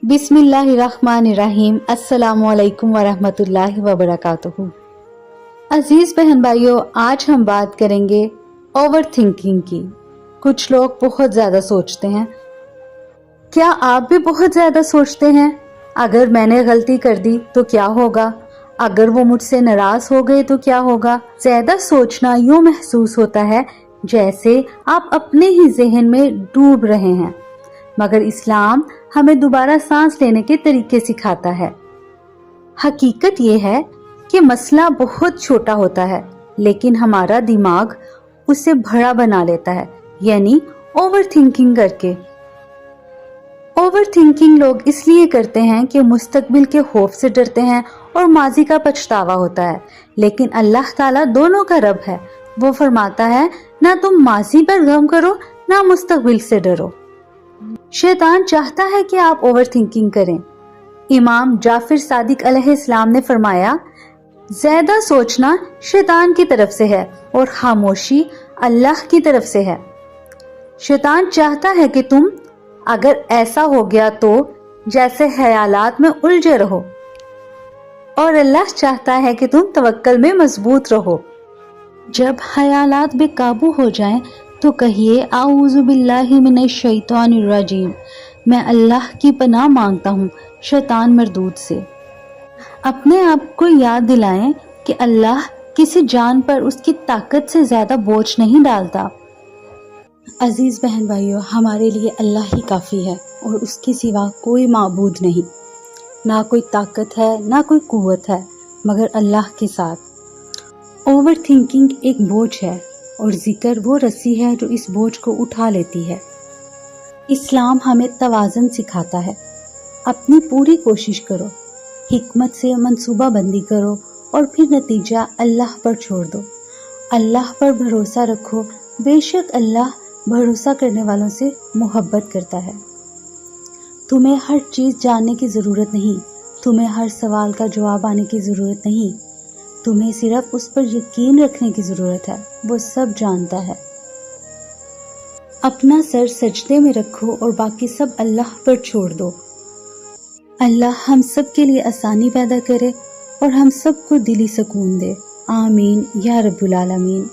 बिस्मिल्लाहिर्रहमानिर्रहीम। अस्सलामु अलैकुम वरहमतुल्लाहि वबरकातुहू। अजीज बहन भाइयों, आज हम बात करेंगे ओवर थिंकिंग की। कुछ लोग बहुत ज्यादा सोचते हैं। क्या आप भी बहुत ज्यादा सोचते हैं? अगर मैंने गलती कर दी तो क्या होगा? अगर वो मुझसे नाराज हो गए तो क्या होगा? ज्यादा सोचना यूं महसूस होता है जैसे आप अपने ही जहन में डूब रहे हैं, मगर इस्लाम हमें दोबारा सांस लेने के तरीके सिखाता है। हकीकत ये है कि मसला बहुत छोटा होता है, लेकिन हमारा दिमाग उसे बड़ा बना लेता है, यानी ओवर थिंकिंग करके। ओवर थिंकिंग लोग इसलिए करते हैं कि मुस्तकबिल के खौफ से डरते हैं और माजी का पछतावा होता है। लेकिन अल्लाह ताला दोनों का रब है। वो फरमाता है, ना तुम माजी पर गम करो, ना मुस्तकबिल से डरो। शैतान चाहता है कि आप ओवर थिंकिंग करें। इमाम जाफिर सादिक अलैहिस्सलाम ने फरमाया, ज्यादा सोचना शैतान की तरफ से है और खामोशी अल्लाह की तरफ से है। शैतान चाहता है कि तुम अगर ऐसा हो गया तो जैसे ख्यालात में उलझे रहो, और अल्लाह चाहता है कि तुम तवक्कल में मजबूत रहो। जब ख्यालात बेकाबू हो जाएं तो कहिए, आऊज़ु बिल्लाहि मिनश शैतानिर रजीम। मैं अल्लाह की पनाह मांगता हूँ शैतान मरदूद से। अपने आप को याद दिलाएं कि अल्लाह किसी जान पर उसकी ताकत से ज्यादा बोझ नहीं डालता। अजीज बहन भाइयों, हमारे लिए अल्लाह ही काफी है और उसके सिवा कोई माबूद नहीं। ना कोई ताकत है, ना कोई कुव्वत है, मगर अल्लाह के साथ। ओवर थिंकिंग एक बोझ है और जिक्र वो रस्सी है जो इस बोझ को उठा लेती है। इस्लाम हमें तवाज़ुन सिखाता है। अपनी पूरी कोशिश करो, हिकमत से मंसूबा बंदी करो और फिर नतीजा अल्लाह पर छोड़ दो। अल्लाह पर भरोसा रखो, बेशक अल्लाह भरोसा करने वालों से मोहब्बत करता है। तुम्हें हर चीज़ जानने की ज़रूरत नहीं, तुम्हें हर सवाल का जवाब आने की ज़रूरत नहीं, तुम्हें सिर्फ उस पर यकीन रखने की ज़रूरत है। वो सब जानता है। अपना सर सजदे में रखो और बाकी सब अल्लाह पर छोड़ दो। अल्लाह हम सब के लिए आसानी पैदा करे और हम सबको दिली सुकून दे। आमीन या रब्बुल आलमीन।